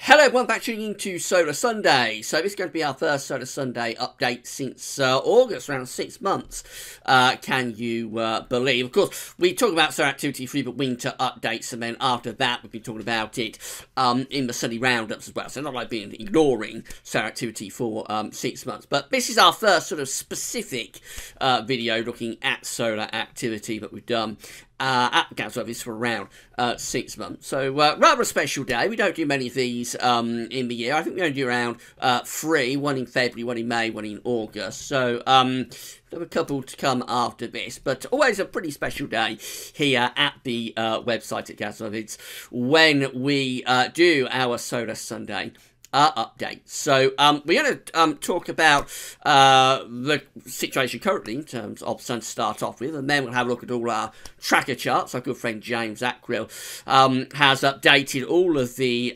Hello everyone, back tuning into Solar Sunday. So this is going to be our first Solar Sunday update since August, around 6 months, can you believe. Of course, we talk about solar activity through the winter updates, and then after that we've been talking about it in the sunny roundups as well. So not like being ignoring solar activity for 6 months. But this is our first sort of specific video looking at solar activity that we've done at the Council Office for around 6 months. So rather a special day. We don't do many of these in the year. I think we only do around 3, one in February, one in May, one in August. So there are a couple to come after this, but always a pretty special day here at the website at Council Office when we do our Solar Sunday update. So we're going to talk about the situation currently in terms of sun to start off with, and then we'll have a look at all our tracker charts. Our good friend James Ackrill has updated all of the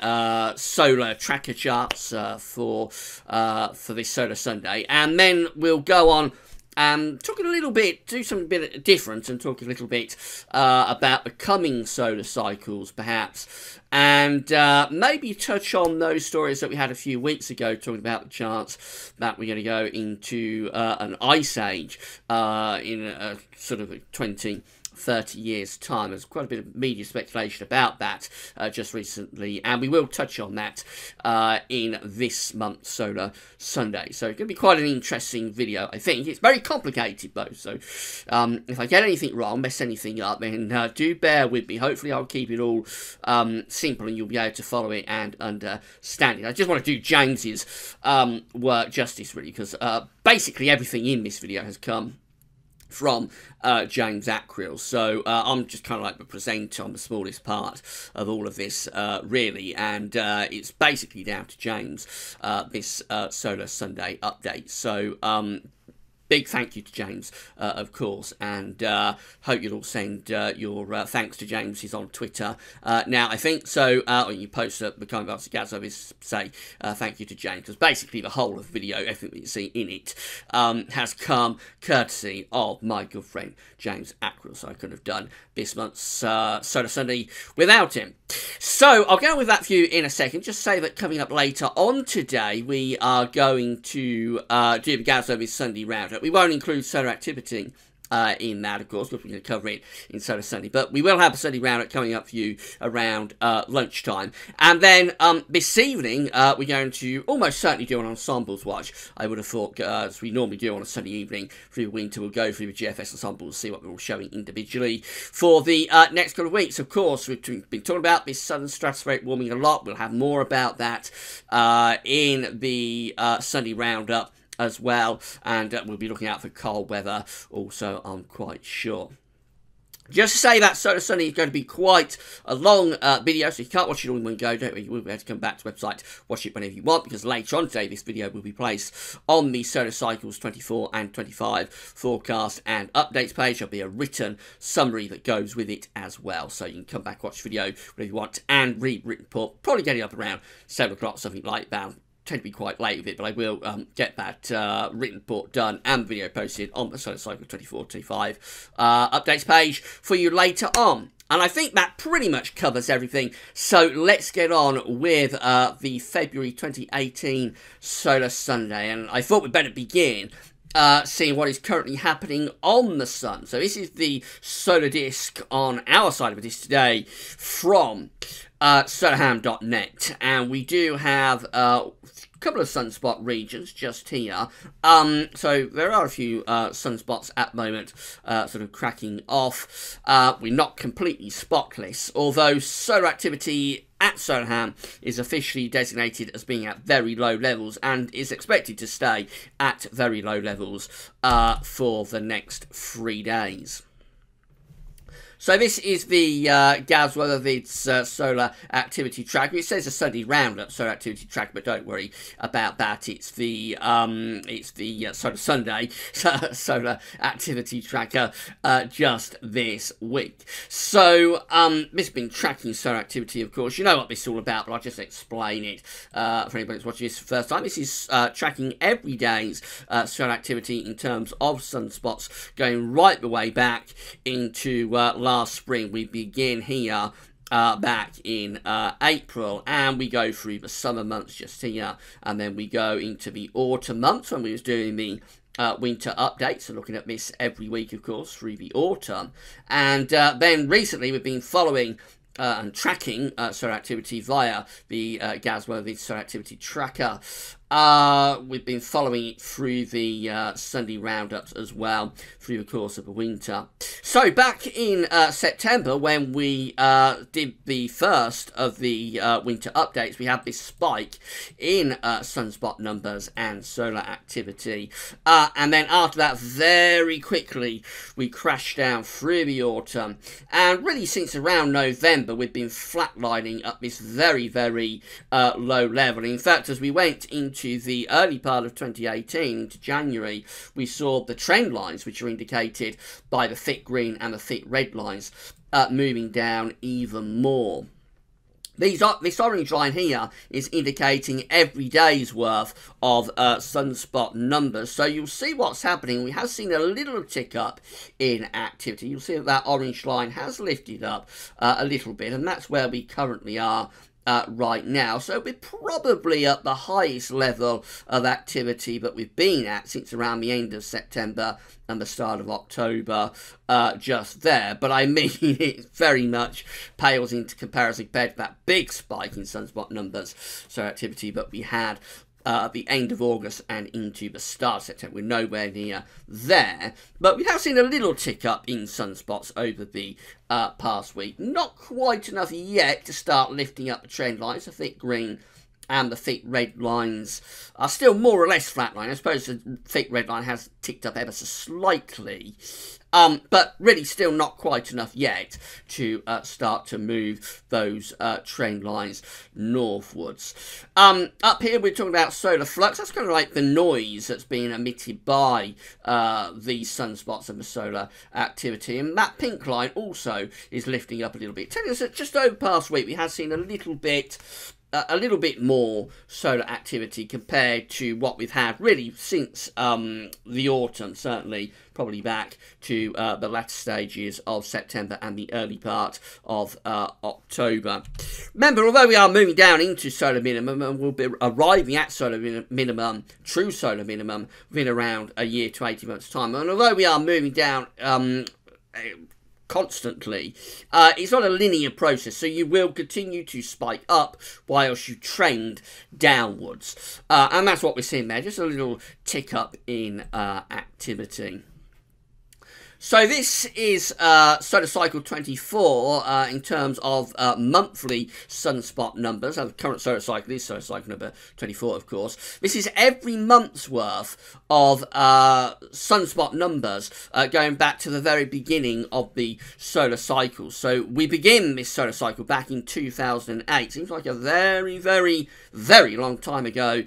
solar tracker charts for this Solar Sunday, and then we'll go on talking a little bit, do something a bit different and talk a little bit about the coming solar cycles perhaps, and maybe touch on those stories that we had a few weeks ago talking about the chance that we're going to go into an ice age in a sort of a 20-30 years time. There's quite a bit of media speculation about that just recently, and we will touch on that in this month's Solar Sunday. So it's going to be quite an interesting video, I think. It's very complicated though, so if I get anything wrong, mess anything up, then do bear with me. Hopefully I'll keep it all simple and you'll be able to follow it and understand it. I just want to do James's work justice really, because basically everything in this video has come from James Ackrill, so I'm just kind of like the presenter on the smallest part of all of this, really, and it's basically down to James, this Solar Sunday update. So big thank you to James, of course, and hope you'll all send your thanks to James. He's on Twitter now, I think, so when you post the comment box at Gaz Office, say thank you to James, because basically the whole of the video, everything that you see in it, has come courtesy of my good friend James Ackrill, so I couldn't have done this month's Solar Sunday without him. So I'll go with that for you in a second. Just say that coming up later on today, we are going to do the Gaz Office Sunday Roundup. We won't include solar activity in that, of course, because we're going to cover it in Solar Sunday. But we will have a Sunday Roundup coming up for you around lunchtime. And then this evening, we're going to almost certainly do an Ensembles Watch. I would have thought, as we normally do on a Sunday evening through the winter, we'll go through the GFS Ensembles, see what we're all showing individually for the next couple of weeks. Of course, we've been talking about this southern stratospheric warming a lot. We'll have more about that in the Sunday Roundup as well, and we'll be looking out for cold weather also, I'm quite sure. Just to say that Solar Sunday is going to be quite a long video, so you can't watch it all in one go, don't worry, you will be able to come back to the website, watch it whenever you want, because later on today this video will be placed on the Solar Cycles 24 and 25 forecast and updates page. There'll be a written summary that goes with it as well, so you can come back, watch the video whenever you want, and read written report, probably getting up around 7 o'clock, something like that. Tend to be quite late with it, but I will get that written report done and video posted on the Solar Cycle 24-25 updates page for you later on. And I think that pretty much covers everything. So let's get on with the February 2018 Solar Sunday. And I thought we'd better begin seeing what is currently happening on the sun. So this is the solar disk on our side of it is today from solarham.net, and we do have a couple of sunspot regions just here. So there are a few sunspots at the moment sort of cracking off. We're not completely spotless, although solar activity at Solarham is officially designated as being at very low levels and is expected to stay at very low levels for the next 3 days. So this is the Gaz Weathervid's solar activity tracker. It says a Sunday Roundup solar activity tracker, but don't worry about that. It's the Solar Sunday solar activity tracker just this week. So this has been tracking solar activity, of course. You know what this is all about, but I'll just explain it for anybody who's watching this for the first time. This is tracking every day's solar activity in terms of sunspots, going right the way back into last spring. We begin here back in April, and we go through the summer months just here, and then we go into the autumn months when we was doing the winter updates, so looking at this every week, of course, through the autumn. And then recently we've been following and tracking solar activity via the GASWO Solar Activity Tracker. We've been following it through the Sunday roundups as well through the course of the winter. So back in September, when we did the first of the winter updates, we had this spike in sunspot numbers and solar activity. And then after that, very quickly, we crashed down through the autumn. And really since around November, we've been flatlining up this very, very low level. In fact, as we went into the early part of 2018, into January, we saw the trend lines, which are indicated by the thick green and the thick red lines, moving down even more. This orange line here is indicating every day's worth of sunspot numbers. So you'll see what's happening. We have seen a little tick up in activity. You'll see that that orange line has lifted up a little bit, and that's where we currently are right now. So we're probably at the highest level of activity that we've been at since around the end of September and the start of October, just there. But I mean, it very much pales into comparison compared to that big spike in sunspot numbers, so activity that we had at the end of August and into the start of September. We're nowhere near there, but we have seen a little tick up in sunspots over the past week. Not quite enough yet to start lifting up the trend lines. The thick green and the thick red lines are still more or less flatline. I suppose the thick red line has ticked up ever so slightly, but really still not quite enough yet to start to move those trend lines northwards. Up here we're talking about solar flux. That's kind of like the noise that's being emitted by these sunspots and the solar activity. And that pink line also is lifting up a little bit. Telling us that just over the past week we have seen a little bit more solar activity compared to what we've had really since the autumn, certainly probably back to the latter stages of September and the early part of October. Remember, although we are moving down into solar minimum and we'll be arriving at solar minimum, true solar minimum, within around a year to 18 months' time, and although we are moving down constantly, it's not a linear process, so you will continue to spike up whilst you trend downwards, and that's what we're seeing there, just a little tick up in activity. So this is solar cycle 24 in terms of monthly sunspot numbers. The current solar cycle is solar cycle number 24, of course. This is every month's worth of sunspot numbers going back to the very beginning of the solar cycle. So we begin this solar cycle back in 2008. Seems like a very, very, very long time ago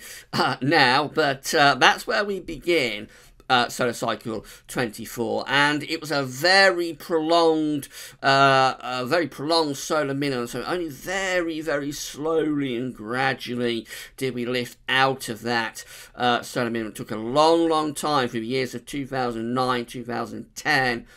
now, but that's where we begin. Solar cycle 24, and it was a very prolonged solar minimum, so only very, very slowly and gradually did we lift out of that solar minimum. It took a long time through the years of 2009, 2010.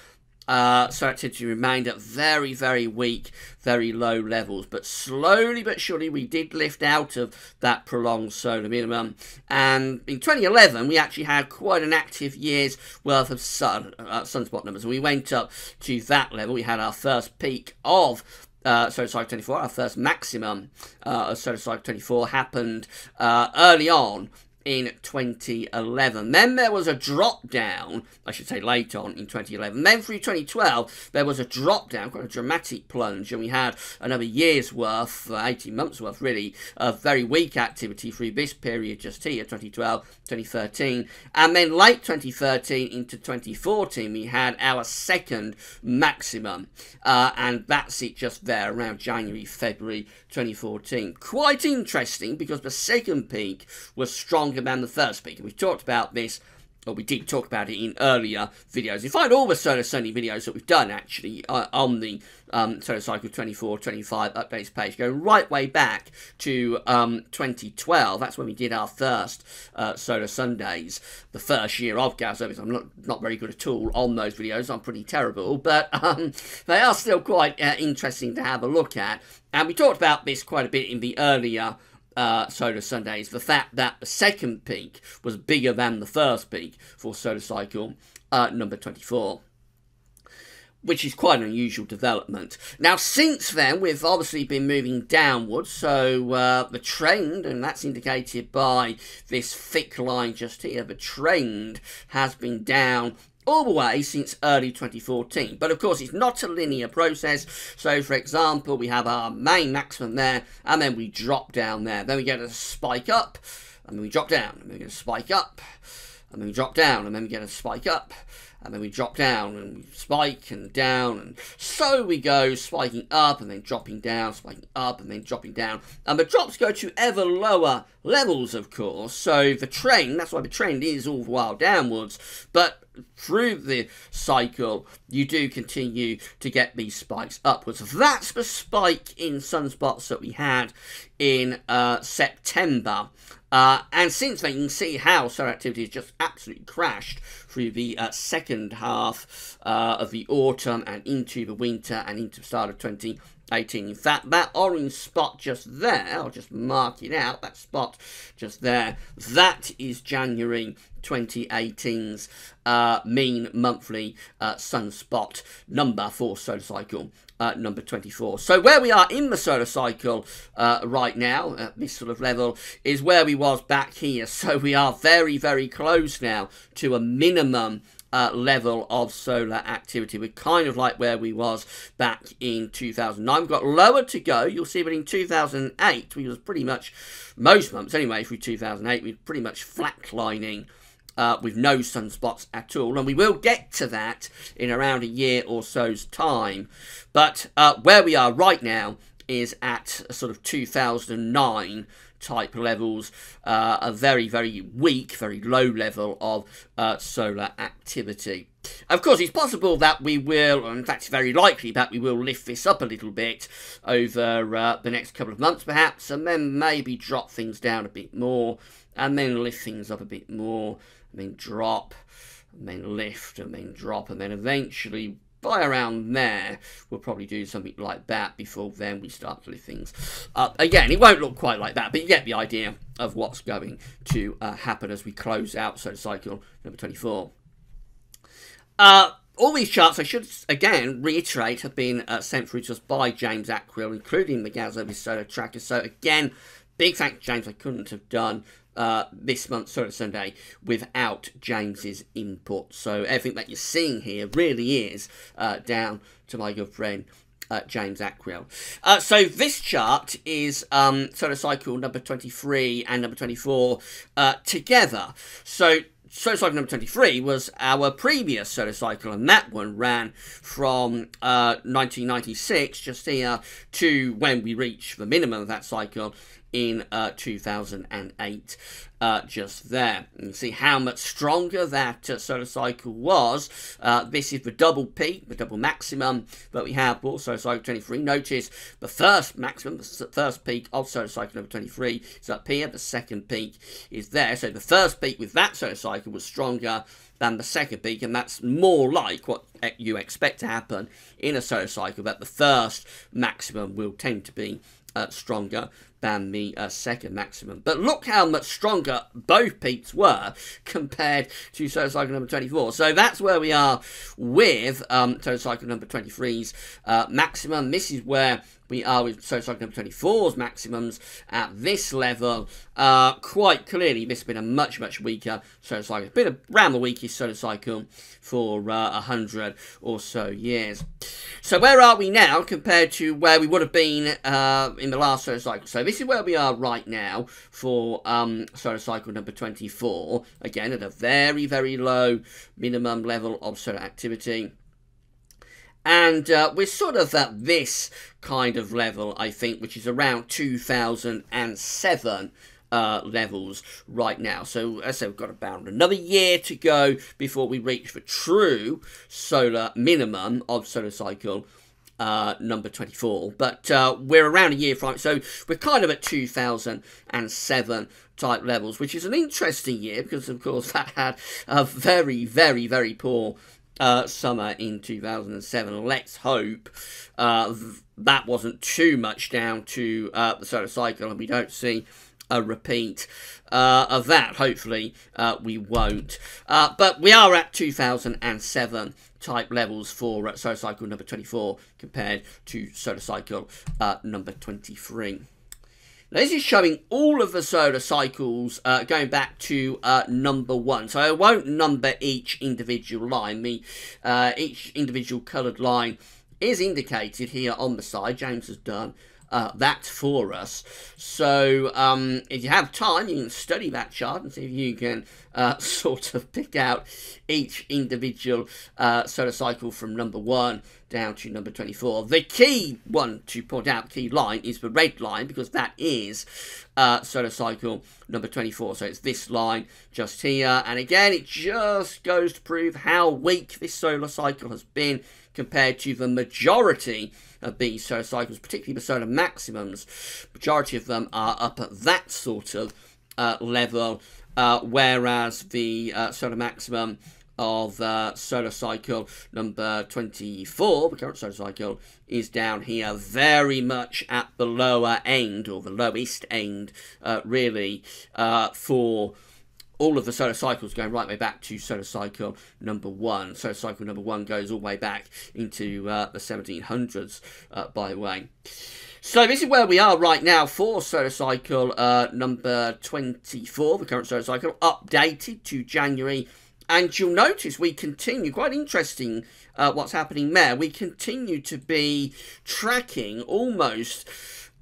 So activity remained at very, very weak, very low levels, but slowly but surely we did lift out of that prolonged solar minimum, and in 2011 we actually had quite an active year's worth of sunspot numbers, and we went up to that level. We had our first peak of solar cycle 24, our first maximum of solar cycle 24 happened early on in 2011. Then there was a drop down, I should say late on in 2011. Then through 2012 there was a drop down, quite a dramatic plunge, and we had another year's worth, 18 months worth really, of very weak activity through this period just here, 2012, 2013, and then late 2013 into 2014 we had our second maximum, and that's it just there around January, February 2014. Quite interesting because the second peak was stronger than the first peak, and we've talked about this or we did talk about it in earlier videos. You find all the Solar Sunday videos that we've done actually on the Solar Cycle 24-25 updates page, going right way back to 2012. That's when we did our first Solar Sundays, the first year of Gal Service. I'm not very good at all on those videos. I'm pretty terrible, but they are still quite interesting to have a look at. And we talked about this quite a bit in the earlier Solar Sundays, the fact that the second peak was bigger than the first peak for Solar Cycle number 24, which is quite an unusual development. Now, since then, we've obviously been moving downwards, so the trend, and that's indicated by this thick line just here, the trend has been down all the way since early 2014. But of course, it's not a linear process. So for example, we have our main maximum there, and then we drop down there. Then we get a spike up, and then we drop down, and then we get a spike up, and then we drop down, and then we get a spike up, and then we drop down, and we spike and down, and so we go spiking up and then dropping down, spiking up and then dropping down. And the drops go to ever lower levels, of course. So the trend, that's why the trend is all the while downwards, but through the cycle, you do continue to get these spikes upwards. That's the spike in sunspots that we had in September. And since then, you can see how solar activity has just absolutely crashed through the second half of the autumn and into the winter and into the start of 2018. In fact, that orange spot just there, I'll just mark it out, that spot just there, that is January 2018's mean monthly sunspot number for solar cycle number 24. So where we are in the solar cycle right now, at this sort of level, is where we was back here. So we are very, very close now to a minimum level of solar activity. We're kind of like where we was back in 2009. We've got lower to go. You'll see that in 2008, we was pretty much, most months anyway, through 2008, we were pretty much flatlining with no sunspots at all, and we will get to that in around a year or so's time. But where we are right now is at a sort of 2009 type levels, a very, very weak, very low level of solar activity. Of course, it's possible that we will, or in fact, it's very likely that we will lift this up a little bit over the next couple of months, perhaps, and then maybe drop things down a bit more, and then lift things up a bit more, and then drop, and then lift, and then drop, and then eventually, by around there, we'll probably do something like that. Before then, we start to lift things up again. It won't look quite like that, but you get the idea of what's going to happen as we close out solar cycle number 24. All these charts, I should again reiterate, have been sent through to us by James Ackrill, including the Gazovis Solar Tracker. So again, big thanks to James. I couldn't have done this month's Solar Sunday without James's input. So everything that you're seeing here really is down to my good friend James Ackrill. So this chart is solar cycle number 23 and number 24 together. So solar cycle number 23 was our previous solar cycle, and that one ran from 1996 just here to when we reached the minimum of that cycle in 2008, just there. You can see how much stronger that solar cycle was. This is the double peak, the double maximum that we have for solar cycle 23. Notice the first maximum, the first peak of solar cycle number 23 is up here. The second peak is there. So the first peak with that solar cycle was stronger than the second peak, and that's more like what you expect to happen in a solar cycle, that the first maximum will tend to be stronger than the second maximum. But look how much stronger both peaks were compared to solar cycle number 24. So that's where we are with solar cycle number 23's maximum. This is where we are with solar cycle number 24's maximums at this level. Quite clearly, this has been a much, much weaker solar cycle. It's been around the weakest solar cycle for 100 or so years. So where are we now compared to where we would have been in the last solar cycle? So this is where we are right now for solar cycle number 24. Again, at a very, very low minimum level of solar activity. And we're sort of at this kind of level, I think, which is around 2007 levels right now. So as I say, we've got about another year to go before we reach the true solar minimum of solar cycle number 24, but we're around a year from it, so we're kind of at 2007 type levels, which is an interesting year because of course that had a very, very, very poor summer in 2007. Let's hope that wasn't too much down to the solar cycle and we don't see a repeat of that. Hopefully we won't, but we are at 2007 type levels for solar cycle number 24 compared to solar cycle number 23. Now, this is showing all of the solar cycles going back to number 1. So I won't number each individual line. Each individual coloured line is indicated here on the side. James has done that for us. So if you have time, you can study that chart and see if you can sort of pick out each individual solar cycle from number 1 down to number 24. The key one to point out, key line, is the red line, because that is solar cycle number 24. So it's this line just here. And again, it just goes to prove how weak this solar cycle has been compared to the majority of these solar cycles, particularly the solar maximums. Majority of them are up at that sort of level, whereas the solar maximum of solar cycle number 24, the current solar cycle, is down here very much at the lower end, or the lowest end, really, for all of the solar cycles going right way back to solar cycle number 1. Solar cycle number 1 goes all the way back into the 1700s, by the way. So this is where we are right now for solar cycle number 24, the current solar cycle, updated to January. And you'll notice we continue, quite interesting what's happening there, we continue to be tracking almost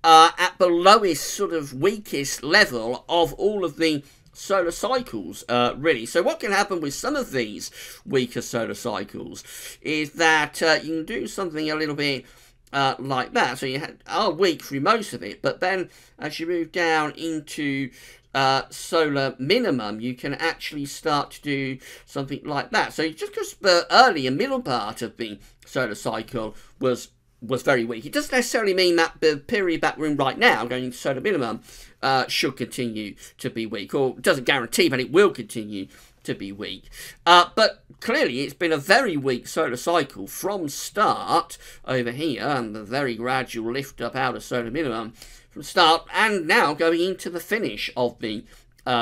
at the lowest, sort of weakest level of all of the solar cycles, really. So what can happen with some of these weaker solar cycles is that you can do something a little bit like that. So you are weak through most of it, but then as you move down into solar minimum, you can actually start to do something like that. So just because the early and middle part of the solar cycle was very weak, it doesn't necessarily mean that the period that we're in right now, going into solar minimum, should continue to be weak, or it doesn't guarantee that it will continue to be weak. But clearly it's been a very weak solar cycle from start over here, and the very gradual lift up out of solar minimum from start, and now going into the finish of the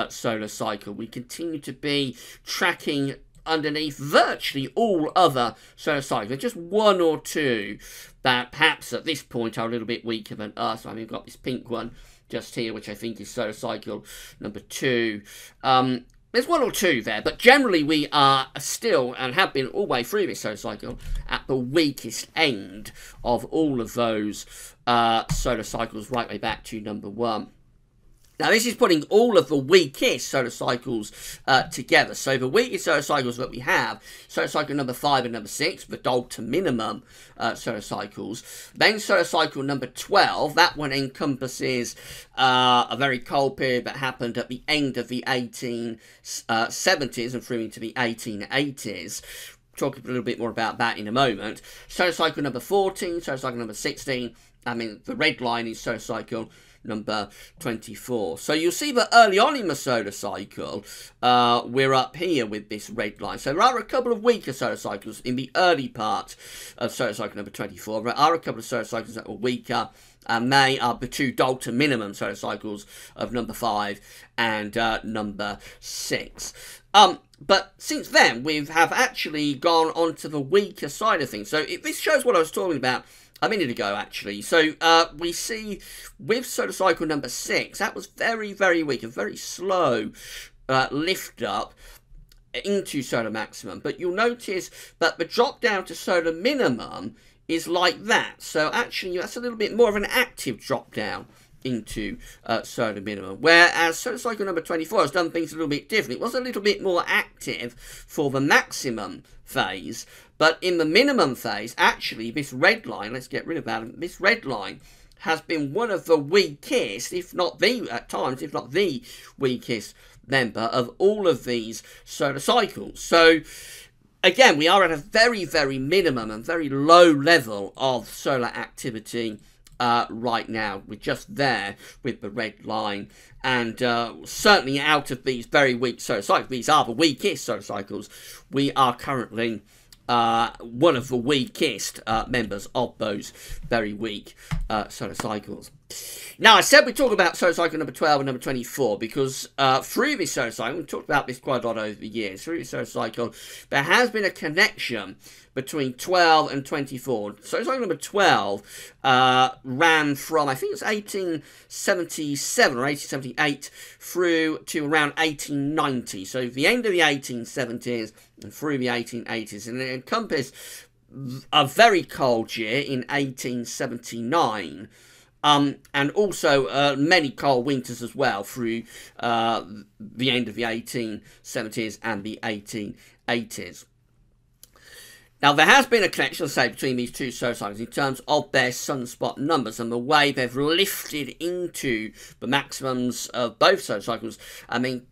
solar cycle. We continue to be tracking underneath virtually all other solar cycles. There's just one or two that perhaps at this point are a little bit weaker than us. I mean, we've got this pink one just here, which I think is solar cycle number 2. There's one or two there, but generally we are still, and have been all the way through this solar cycle, at the weakest end of all of those solar cycles, right way back to number 1. Now, this is putting all of the weakest solar cycles together. So the weakest solar cycles that we have, solar cycle number 5 and number 6, the Dalton minimum solar cycles. Then solar cycle number 12, that one encompasses a very cold period that happened at the end of the 1870s and through into the 1880s. Talk a little bit more about that in a moment. Solar cycle number 14, solar cycle number 16, I mean, the red line is solar cycle number 24. So you'll see that early on in the solar cycle, we're up here with this red line. So there are a couple of weaker solar cycles in the early part of solar cycle number 24. There are a couple of solar cycles that were weaker, and they are the 2 Dalton minimum solar cycles of number 5 and number 6. But since then, we have actually gone on to the weaker side of things. So this shows what I was talking about a minute ago, actually. So we see with solar cycle number 6, that was very, very weak, a very slow lift up into solar maximum. But you'll notice that the drop down to solar minimum is like that. So actually, that's a little bit more of an active drop down into solar minimum, whereas solar cycle number 24 has done things a little bit different. It was a little bit more active for the maximum phase, but in the minimum phase, actually, this red line, let's get rid of that, this red line has been one of the weakest, if not the, at times, if not the weakest member of all of these solar cycles. So again, we are at a very, very minimum and very low level of solar activity right now. We're just there with the red line, and certainly out of these very weak solar cycles, these are the weakest solar cycles, we are currently one of the weakest members of those very weak solar cycles. Now, I said we talk about solar cycle number 12 and number 24 because through this solar cycle, we've talked about this quite a lot over the years, through this solar cycle, there has been a connection between 12 and 24. Solar cycle number 12 ran from, I think it's 1877 or 1878 through to around 1890. So the end of the 1870s and through the 1880s. And it encompassed a very cold year in 1879. And also many cold winters as well through the end of the 1870s and the 1880s. Now, there has been a connection, as I say, between these two solar cycles in terms of their sunspot numbers and the way they've lifted into the maximums of both solar cycles and then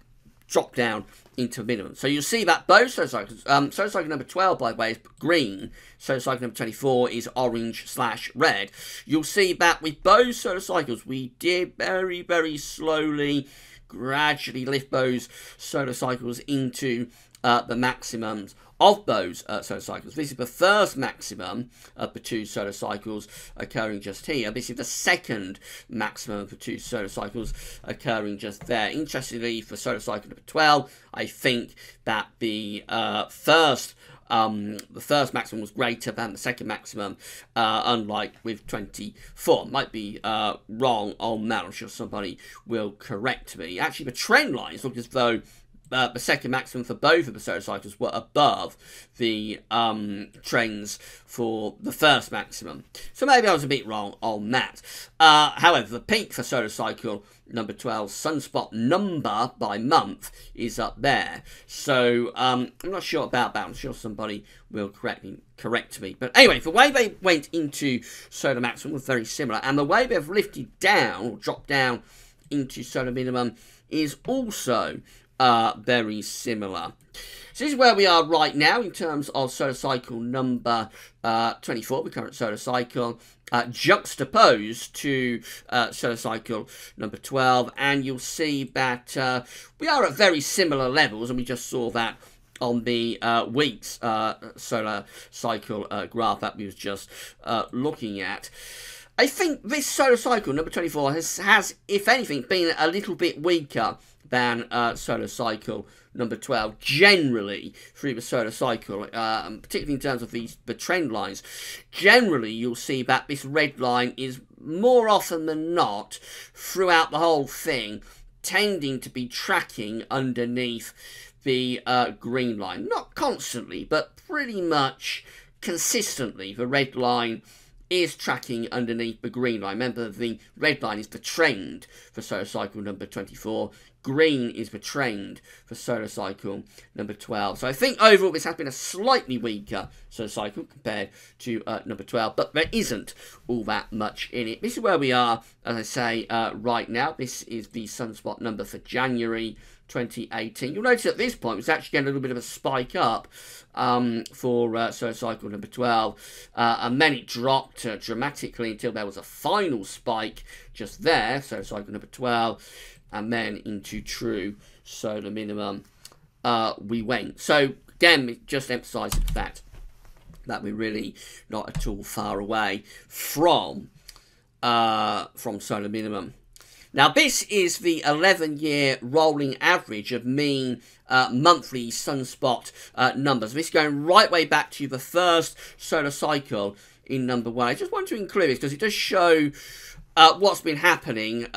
dropped down into minimum. So you'll see that both solar cycles, solar cycle number 12, by the way, is green. Solar cycle number 24 is orange/red. You'll see that with both solar cycles, we did very, very slowly, gradually lift those solar cycles into the maximums of those solar cycles. This is the first maximum of the two solar cycles occurring just here. This is the second maximum of the two solar cycles occurring just there. Interestingly, for solar cycle number 12, I think that the first maximum was greater than the second maximum, unlike with 24. Might be wrong on that. I'm sure somebody will correct me. Actually, the trend lines look as though the second maximum for both of the solar cycles were above the trends for the first maximum. So maybe I was a bit wrong on that. However, the peak for solar cycle number 12 sunspot number by month is up there. So I'm not sure about that. I'm sure somebody will correct me. But anyway, the way they went into solar maximum was very similar. And the way they've lifted down, or dropped down into solar minimum is also very similar. So this is where we are right now in terms of solar cycle number 24, the current solar cycle, juxtaposed to solar cycle number 12, and you'll see that we are at very similar levels, and we just saw that on the week's solar cycle graph that we was just looking at. I think this solar cycle number 24 has, if anything, been a little bit weaker than solar cycle number 12 generally through the solar cycle, particularly in terms of the trend lines. Generally, you'll see that this red line is more often than not throughout the whole thing tending to be tracking underneath the green line. Not constantly, but pretty much consistently. The red line is tracking underneath the green line. Remember, the red line is the trend for solar cycle number 24. Green is the trend for solar cycle number 12. So I think overall this has been a slightly weaker solar cycle compared to number 12, but there isn't all that much in it. This is where we are, as I say, right now. This is the sunspot number for January 2018. You'll notice at this point it's actually getting a little bit of a spike up for solar cycle number 12, and then it dropped dramatically until there was a final spike just there, solar cycle number 12, and then into true solar minimum we went. So again, it just emphasises the fact that we're really not at all far away from solar minimum. Now, this is the 11-year rolling average of mean monthly sunspot numbers. This is going right way back to the first solar cycle in number 1. I just want to include this because it does show what's been happening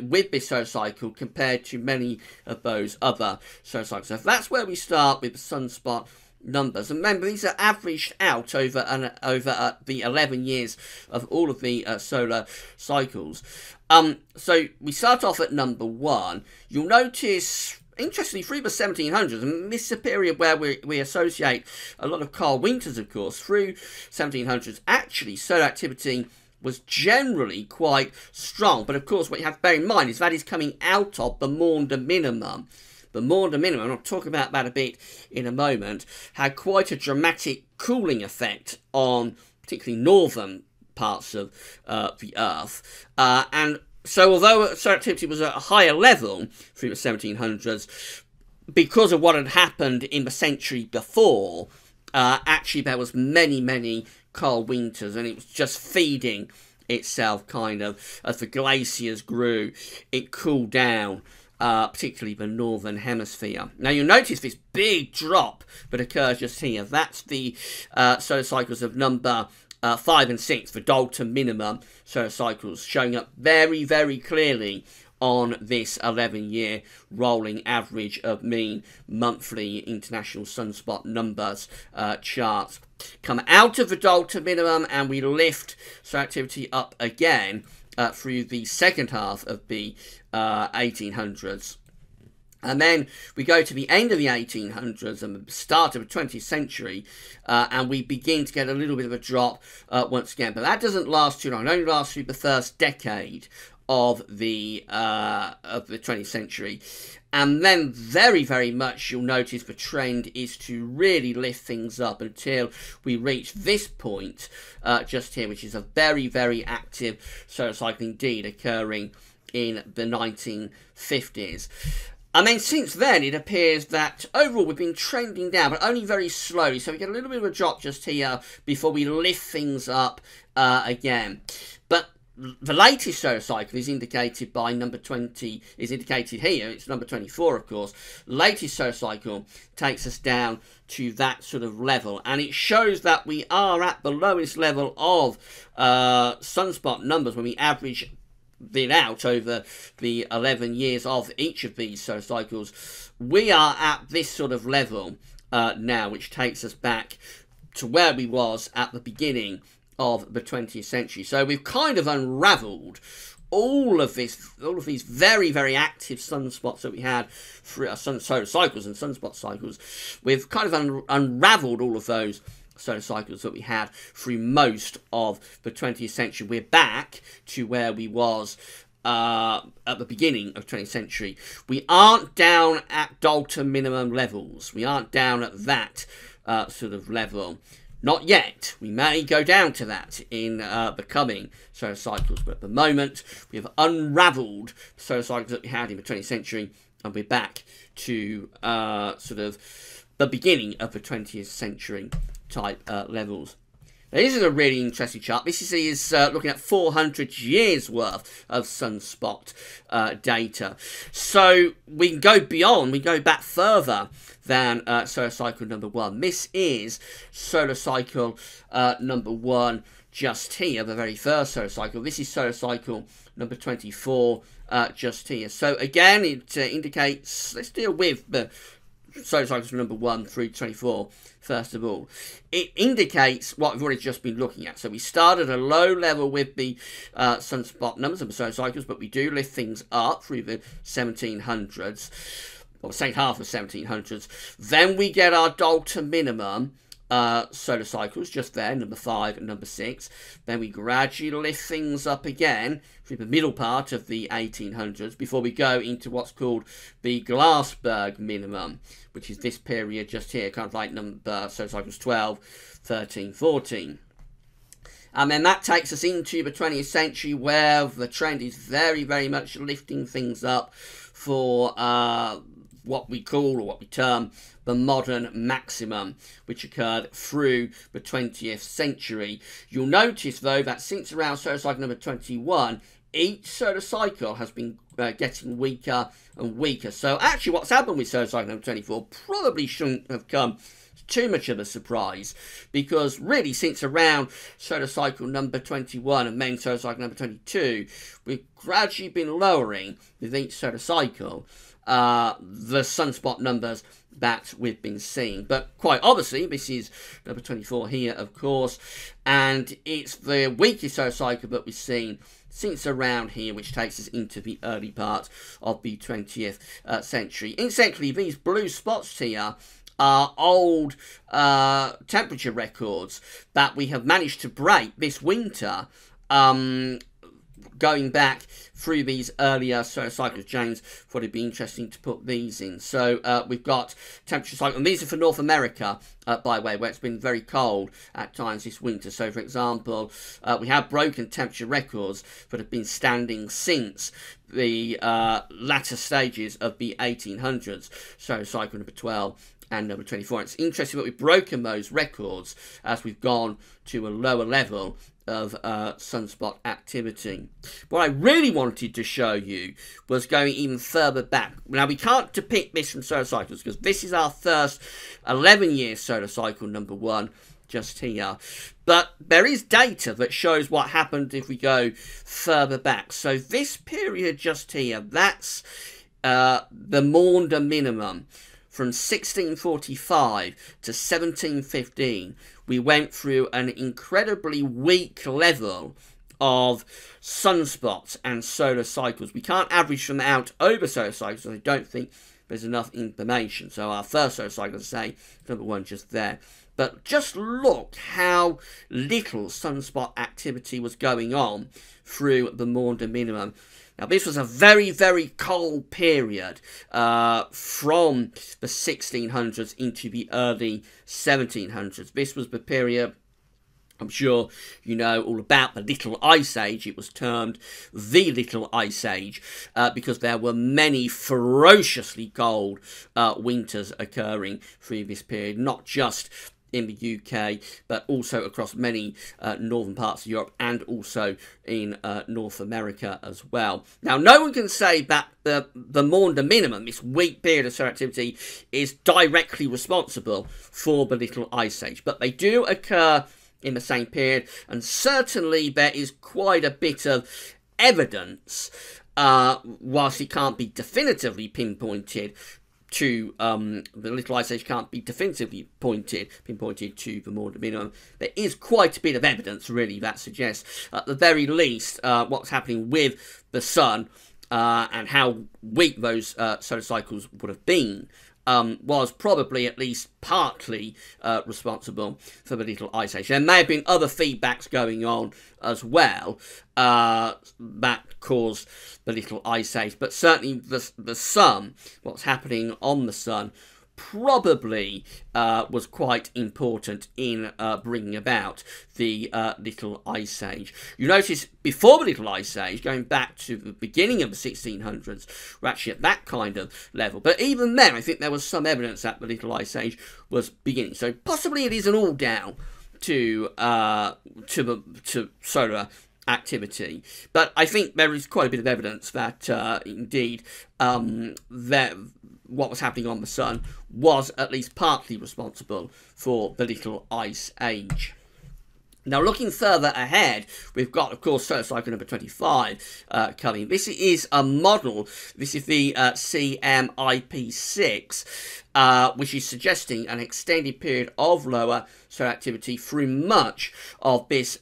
with this solar cycle compared to many of those other solar cycles. So that's where we start with the sunspot numbers. And remember, these are averaged out over the 11 years of all of the solar cycles. So we start off at number 1. You'll notice, interestingly, through the 1700s, and this is a period where we associate a lot of cold winters, of course, through 1700s, actually solar activity was generally quite strong. But of course, what you have to bear in mind is that is coming out of the Maunder minimum. The Maunder minimum, and I'll talk about that a bit in a moment, had quite a dramatic cooling effect on particularly northern parts of the Earth. And so although solar activity was at a higher level through the 1700s, because of what had happened in the century before, actually there was many cold winters, and it was just feeding itself kind of as the glaciers grew. It cooled down, particularly the northern hemisphere. Now you'll notice this big drop that occurs just here. That's the solar cycles of number 5 and 6, the Dalton minimum solar cycles, showing up very clearly on this 11-year rolling average of mean monthly international sunspot numbers chart. Come out of the Dalton minimum and we lift solar activity up again through the second half of the 1800s. And then we go to the end of the 1800s and the start of the 20th century, and we begin to get a little bit of a drop once again. But that doesn't last too long. It only lasts through the first decade of the 20th century. And then very much you'll notice the trend is to really lift things up until we reach this point just here, which is a very active solar cycle indeed, occurring in the 1950s. And then since then, it appears that overall we've been trending down, but only very slowly. So we get a little bit of a drop just here before we lift things up again. But the latest solar cycle is indicated by number 20, is indicated here. It's number 24, of course. Latest solar cycle takes us down to that sort of level. And it shows that we are at the lowest level of sunspot numbers when we average it out over the 11 years of each of these solar cycles. We are at this sort of level now, which takes us back to where we was at the beginning of the 20th century. So we've kind of unravelled all of these very active sunspots that we had for solar cycles and sunspot cycles. We've kind of unravelled all of those solar cycles that we had through most of the 20th century. We're back to where we was at the beginning of the 20th century. We aren't down at Dalton minimum levels. We aren't down at that sort of level. Not yet. We may go down to that in the coming solar cycles, but at the moment we have unravelled the solar cycles that we had in the 20th century, and we're back to sort of the beginning of the 20th century type levels. Now, this is a really interesting chart. This is looking at 400 years worth of sunspot data. So we can go beyond, we go back further than solar cycle number 1. This is solar cycle number 1 just here, the very first solar cycle. This is solar cycle number 24 just here. So again, it indicates, let's deal with the solar cycles from number 1 through 24 first of all. It indicates what we've already just been looking at. So we started at a low level with the sunspot numbers of the solar cycles, but we do lift things up through the 1700s, or the second half of the 1700s. Then we get our Dalton minimum solar cycles just there, number 5 and number 6. Then we gradually lift things up again through the middle part of the 1800s before we go into what's called the Glassberg minimum, which is this period just here, kind of like number solar cycles 12, 13, 14. And then that takes us into the 20th century, where the trend is very much lifting things up for what we call, or what we term, the modern maximum, which occurred through the 20th century. You'll notice, though, that since around solar cycle number 21, each solar cycle has been getting weaker and weaker. So actually what's happened with solar cycle number 24 probably shouldn't have come too much of a surprise, because really since around solar cycle number 21 and main solar cycle number 22, we've gradually been lowering with each solar cycle the sunspot numbers that we've been seeing. But quite obviously, this is number 24 here, of course, and it's the weakest solar cycle that we've seen since around here, which takes us into the early part of the 20th century. Incidentally, these blue spots here are old temperature records that we have managed to break this winter going back through these earlier solar cycles. James thought it'd be interesting to put these in. So we've got temperature cycle, and these are for North America, by the way, where it's been very cold at times this winter. So, for example, we have broken temperature records that have been standing since the latter stages of the 1800s. So, cycle number 12 and number 24. It's interesting that we've broken those records as we've gone to a lower level of sunspot activity. What I really wanted to show you was going even further back. Now, we can't depict this from solar cycles because this is our first 11-year solar cycle, number 1, just here. But there is data that shows what happened if we go further back. So this period just here, that's the Maunder minimum. From 1645 to 1715, we went through an incredibly weak level of sunspots and solar cycles. We can't average them out over solar cycles, so I don't think there's enough information. So our first solar cycle, as I say, number 1 just there. But just look how little sunspot activity was going on through the Maunder minimum. Now, this was a very, very cold period from the 1600s into the early 1700s. This was the period, I'm sure you know all about, the Little Ice Age. It was termed the Little Ice Age because there were many ferociously cold winters occurring through this period, not just in the UK, but also across many northern parts of Europe and also in North America as well. Now, no one can say that the Maunder minimum, this weak period of solar activity, is directly responsible for the Little Ice Age, but they do occur in the same period, and certainly there is quite a bit of evidence, whilst it can't be definitively pinpointed to the Little Ice Age, can't be definitively pinpointed to the Maunder minimum. There is quite a bit of evidence, really, that suggests, at the very least, what's happening with the sun and how weak those solar cycles would have been was probably at least partly responsible for the Little Ice Age. There may have been other feedbacks going on as well that caused the Little Ice Age, but certainly the sun, what's happening on the sun, probably was quite important in bringing about the Little Ice Age. You notice before the Little Ice Age, going back to the beginning of the 1600s, we're actually at that kind of level. But even then, I think there was some evidence that the Little Ice Age was beginning. So possibly it isn't all down to solar activity, but I think there is quite a bit of evidence that indeed what was happening on the sun was at least partly responsible for the Little Ice Age. Now, looking further ahead, we've got, of course, solar cycle number 25 coming. This is a model. This is the CMIP6, which is suggesting an extended period of lower solar activity through much of this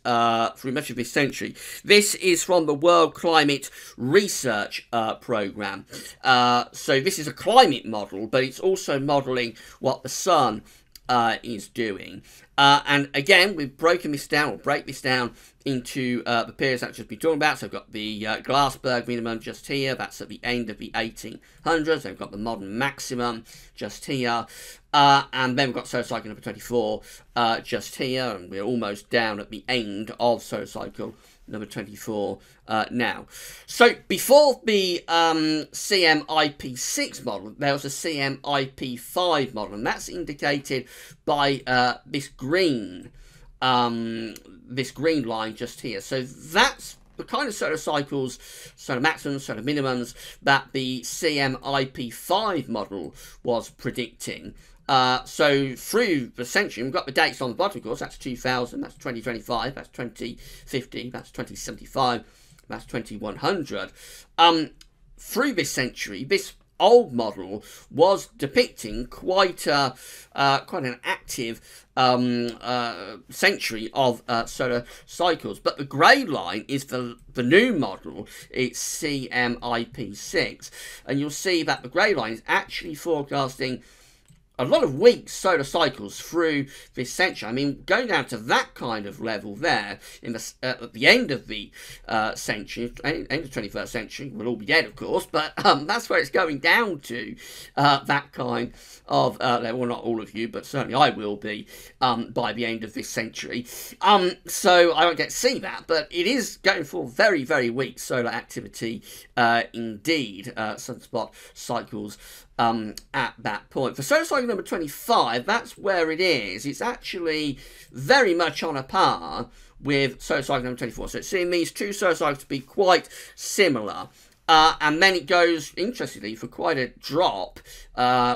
century. This is from the World Climate Research Programme. So this is a climate model, but it's also modelling what the sun is doing. And again, we've broken this down, or break this down into the periods that I've just been talking about. So I've got the Glassberg minimum just here. That's at the end of the 1800s. I've got the modern maximum just here. And then we've got solar cycle number 24 just here. And we're almost down at the end of solar cycle number 24 now. So before the CMIP6 model, there was a CMIP5 model, and that's indicated by this green line just here. So that's the kind of solar cycles, solar maximums, solar minimums that the CMIP5 model was predicting. So through the century, we've got the dates on the bottom, of course. That's 2000, that's 2025, that's 2050, that's 2075, that's 2100. Through this century, this old model was depicting quite an active century of solar cycles. But the grey line is the new model. It's CMIP6. And you'll see that the grey line is actually forecasting a lot of weak solar cycles through this century. I mean, going down to that kind of level there in the at the end of the century, end of the 21st century, we'll all be dead, of course, but that's where it's going down to, that kind of level. Well, not all of you, but certainly I will be by the end of this century. So I won't get to see that, but it is going for very, very weak solar activity indeed, sunspot cycles at that point. For solar cycle number 25, that's where it is. It's actually very much on a par with solar cycle number 24. So it's seeing these two solar cycles to be quite similar. And then it goes, interestingly, for quite a drop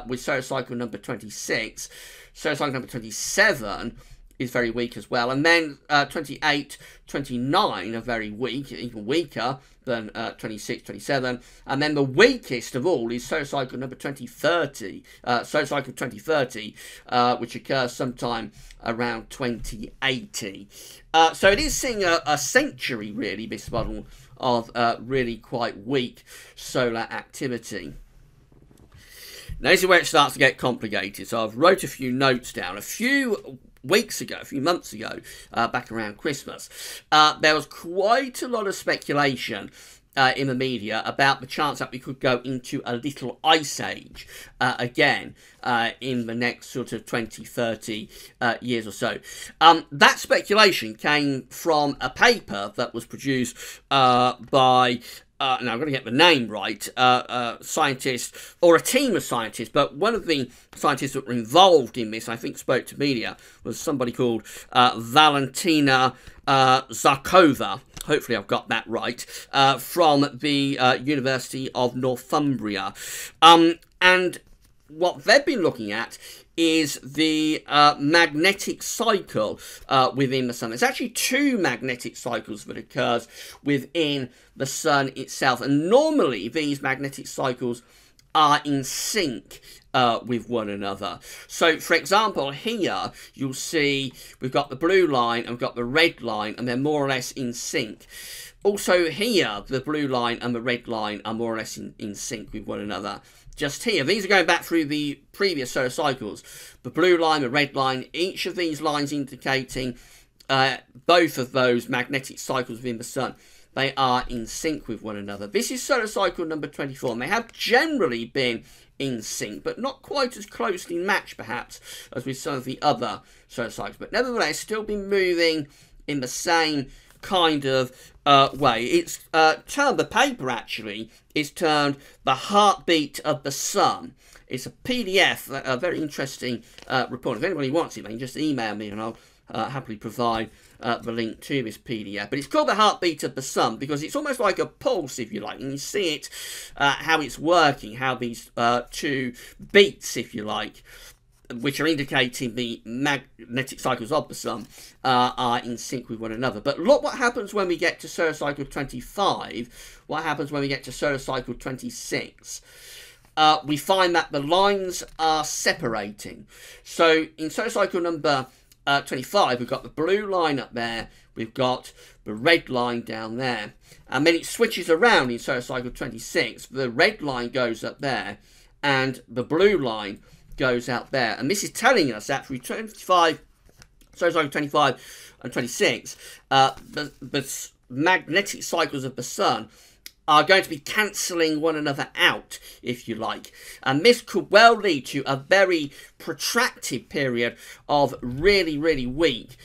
with solar cycle number 26. Solar cycle number 27 is very weak as well. And then 28, 29 are very weak, even weaker than 26, 27. And then the weakest of all is solar cycle number 2030, solar cycle 2030, which occurs sometime around 2080. So it is seeing a century, really, this model of really quite weak solar activity. Now, this is where it starts to get complicated. So I've wrote a few notes down. A few weeks ago, a few months ago, back around Christmas, there was quite a lot of speculation in the media about the chance that we could go into a little ice age again in the next sort of 20, 30 years or so. That speculation came from a paper that was produced by now I'm going to get the name right, scientists, or a team of scientists, but one of the scientists that were involved in this, I think spoke to media, was somebody called Valentina Zarkova. Hopefully I've got that right, from the University of Northumbria. And what they've been looking at is the magnetic cycle within the sun. There's actually two magnetic cycles that occurs within the sun itself, and normally these magnetic cycles are in sync with one another. So, for example, here you'll see we've got the blue line and we've got the red line, and they're more or less in sync. Also here, the blue line and the red line are more or less in sync with one another. Just here, these are going back through the previous solar cycles. The blue line, the red line, each of these lines indicating both of those magnetic cycles within the sun. They are in sync with one another. This is solar cycle number 24, and they have generally been in sync, but not quite as closely matched, perhaps, as with some of the other solar cycles. But nevertheless, still been moving in the same kind of way. It's termed, the paper actually is termed The Heartbeat of the Sun. It's a PDF, a very interesting report. If anybody wants it, they can just email me and I'll happily provide the link to this PDF. But it's called The Heartbeat of the Sun because it's almost like a pulse, if you like, and you see it, how it's working, how these two beats, if you like, which are indicating the magnetic cycles of the sun, are in sync with one another. But look what happens when we get to solar cycle 25, what happens when we get to solar cycle 26. We find that the lines are separating. So in solar cycle number 25, we've got the blue line up there, we've got the red line down there, and then it switches around in solar cycle 26. The red line goes up there, and the blue line goes out there. And this is telling us that through 25, solar cycle 25 and 26, the magnetic cycles of the sun are going to be cancelling one another out, if you like. And this could well lead to a very protracted period of really, really weak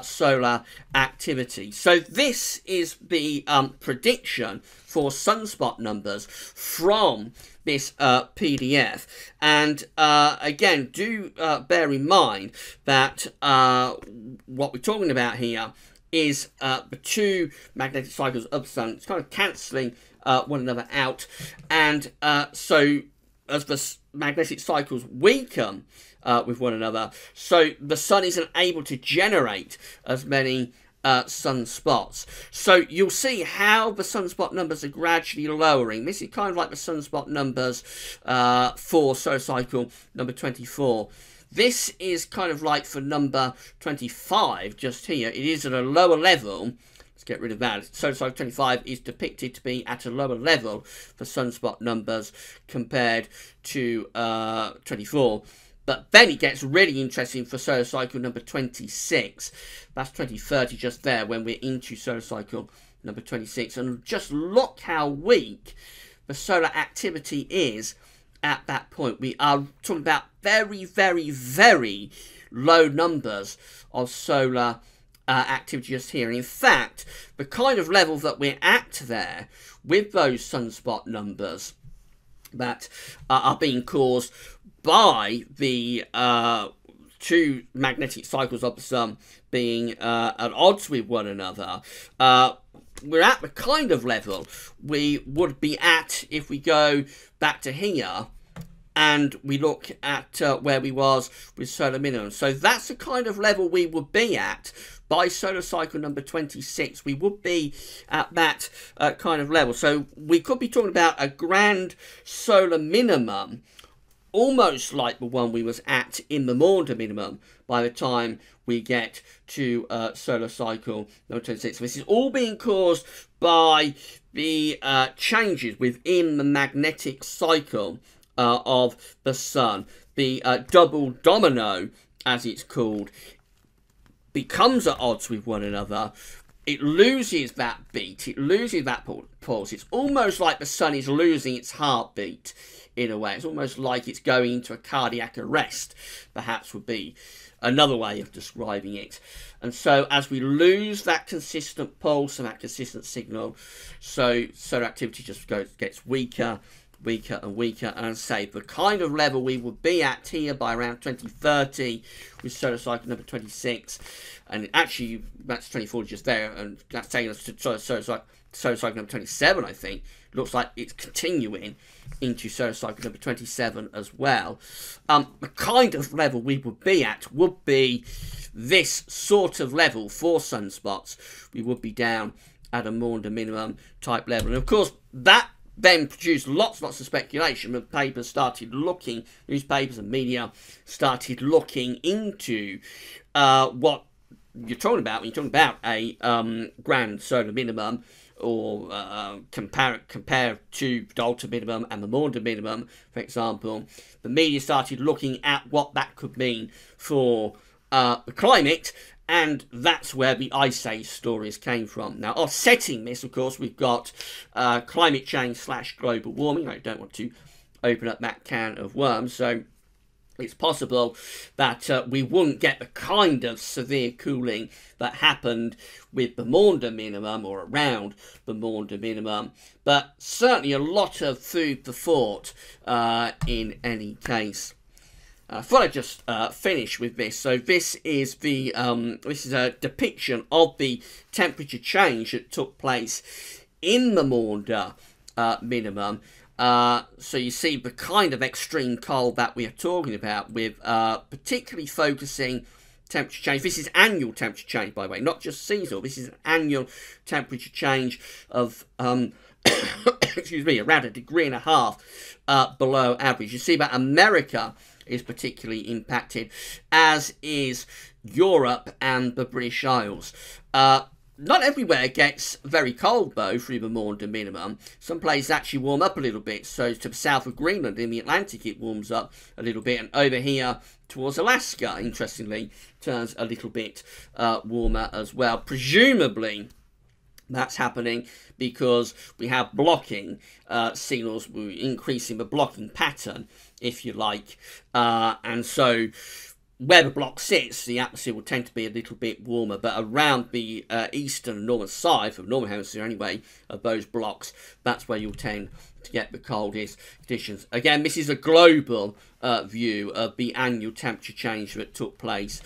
solar activity. So this is the prediction for sunspot numbers from this PDF. And again, do bear in mind that what we're talking about here is the two magnetic cycles of the sun. It's kind of cancelling one another out. And so as the magnetic cycles weaken with one another, so the sun isn't able to generate as many sunspots. So you'll see how the sunspot numbers are gradually lowering. This is kind of like the sunspot numbers for solar cycle number 24. This is kind of like for number 25, just here. It is at a lower level. Let's get rid of that. Solar cycle 25 is depicted to be at a lower level for sunspot numbers compared to 24. But then it gets really interesting for solar cycle number 26. That's 2030 just there when we're into solar cycle number 26. And just look how weak the solar activity is at that point. We are talking about very, very, very low numbers of solar activity just here. And in fact, the kind of level that we're at there with those sunspot numbers that are being caused by the two magnetic cycles of the sun being at odds with one another, we're at the kind of level we would be at if we go back to here and we look at where we was with solar minimum. So that's the kind of level we would be at by solar cycle number 26. We would be at that kind of level. So we could be talking about a grand solar minimum, almost like the one we was at in the Maunder minimum by the time we get to solar cycle number 26. This is all being caused by the changes within the magnetic cycle of the sun. The double domino, as it's called, becomes at odds with one another. It loses that beat, it loses that pulse. It's almost like the sun is losing its heartbeat in a way. It's almost like it's going into a cardiac arrest, perhaps would be another way of describing it. And so as we lose that consistent pulse and that consistent signal, so solar activity just gets weaker, weaker and weaker. And as I say, the kind of level we would be at here by around 2030 with solar cycle number 26, and actually that's 24 just there, and that's taking us to solar cycle number 27, I think. Looks like it's continuing into solar cycle number 27 as well. The kind of level we would be at would be this sort of level for sunspots. We would be down at a Maunder minimum type level. And of course, that then produced lots of speculation. When papers started looking, newspapers and media started looking into what you're talking about when you're talking about a grand solar minimum, or compare to the Delta minimum and the Maunder minimum, for example. The media started looking at what that could mean for the climate, and that's where the Ice Age stories came from. Now, offsetting this, of course, we've got climate change / global warming. I don't want to open up that can of worms, so it's possible that we wouldn't get the kind of severe cooling that happened with the Maunder minimum, or around the Maunder minimum, but certainly a lot of food for thought in any case. I thought I'd just finish with this. So this is the this is a depiction of the temperature change that took place in the Maunder minimum. So you see the kind of extreme cold that we are talking about, with particularly focusing temperature change. This is annual temperature change, by the way, not just seasonal. This is an annual temperature change of excuse me, around 1.5 degrees below average. You see that America is particularly impacted, as is Europe and the British Isles. Not everywhere gets very cold, though, through the Maunder minimum. Some places actually warm up a little bit. So to the south of Greenland, in the Atlantic, it warms up a little bit. And over here towards Alaska, interestingly, turns a little bit warmer as well. Presumably, that's happening because we have blocking signals. We're increasing the blocking pattern, if you like. And so where the block sits, the atmosphere will tend to be a little bit warmer, but around the eastern and northern side, from the northern hemisphere anyway, of those blocks, that's where you'll tend to get the coldest conditions. Again, this is a global view of the annual temperature change that took place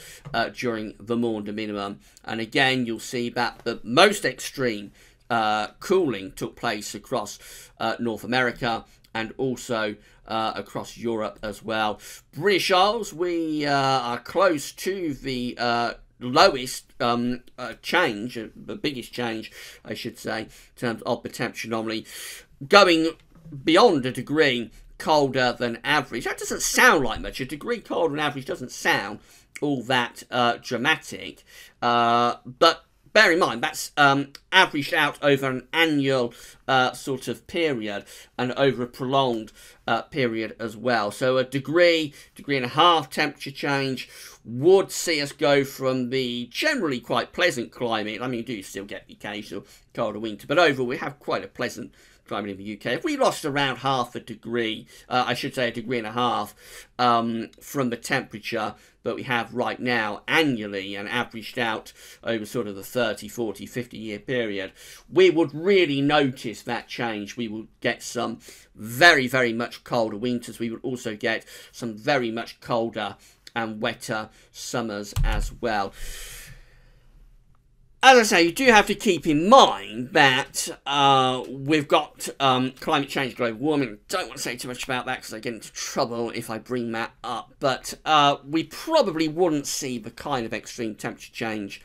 during the Maunder minimum. And again, you'll see that the most extreme cooling took place across North America, and also across Europe as well. British Isles, we are close to the lowest change, the biggest change, I should say, in terms of the temperature anomaly, going beyond 1 degree colder than average. That doesn't sound like much. 1 degree colder than average doesn't sound all that dramatic, but bear in mind, that's averaged out over an annual sort of period and over a prolonged period as well. So a degree and a half temperature change would see us go from the generally quite pleasant climate. I mean, you do still get the occasional colder winter, but overall we have quite a pleasant climate in the UK. If we lost around half a degree, I should say a degree and a half, from the temperature that we have right now annually and averaged out over sort of the 30, 40, 50-year period, we would really notice that change. We would get some very, very much colder winters. We would also get some very much colder and wetter summers as well. As I say, you do have to keep in mind that we've got climate change, global warming. Don't want to say too much about that because I get into trouble if I bring that up. But we probably wouldn't see the kind of extreme temperature change,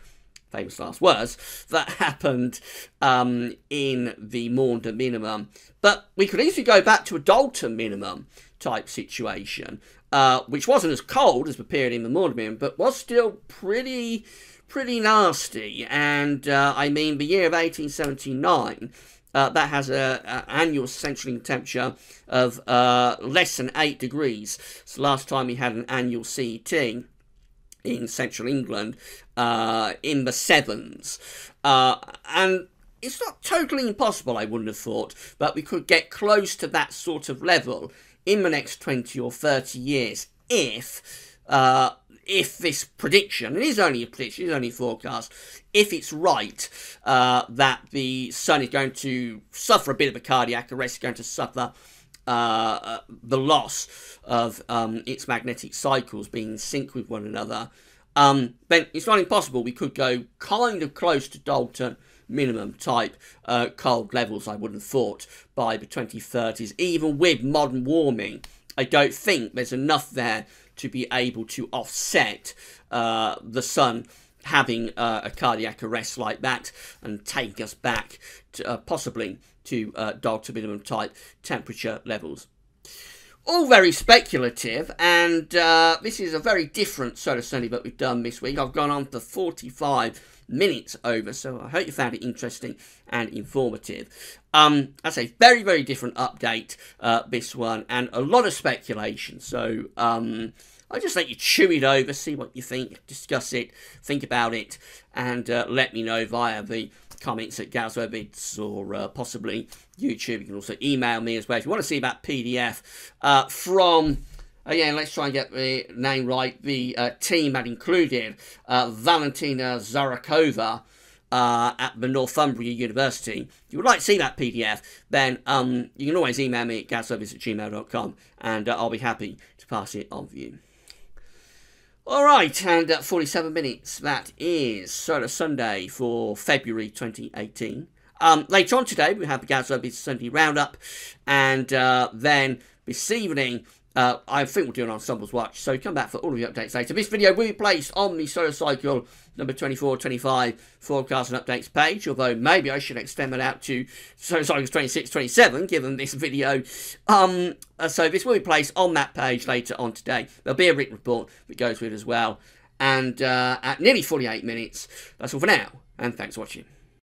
famous last words, that happened in the Maunder minimum. But we could easily go back to a Dalton minimum type situation, which wasn't as cold as the period in the Maunder minimum, but was still pretty nasty. And I mean, the year of 1879, that has an annual central temperature of less than 8 degrees. So last time we had an annual CET in central England in the 7s. And it's not totally impossible, I wouldn't have thought, but we could get close to that sort of level in the next 20 or 30 years if this prediction, it is only a prediction, it's only a forecast, if it's right that the sun is going to suffer a bit of a cardiac arrest, is going to suffer the loss of its magnetic cycles being in sync with one another, then it's not impossible we could go kind of close to Dalton minimum type cold levels, I would have thought, by the 2030s. Even with modern warming, I don't think there's enough there to be able to offset the sun having a cardiac arrest like that and take us back to, possibly to Dalton minimum type temperature levels. All very speculative, and this is a very different solar study that we've done this week. I've gone on for 45 minutes over, so I hope you found it interesting and informative. I say very, very different update, this one, and a lot of speculation. So I just let you chew it over, see what you think, discuss it, think about it, and let me know via the comments at GazWebBits or possibly YouTube. You can also email me as well if you want to see that PDF from, again, let's try and get the name right, the team that included Valentina Zarakova at the Northumbria University. If you would like to see that PDF, then you can always email me at gazwebits@gmail.com, and I'll be happy to pass it on for you. Alright, and 47 minutes, that is Solar Sunday for February 2018. Later on today, we have the GazWebBits Sunday Roundup, and then this evening, I think we'll do an Ensemble's Watch, so come back for all of the updates later. This video will be placed on the Solar Cycle number 24-25 forecast and updates page, although maybe I should extend that out to Solar Cycles 26-27, given this video. So this will be placed on that page later on today. There'll be a written report that goes with it as well. And at nearly 48 minutes, that's all for now, and thanks for watching.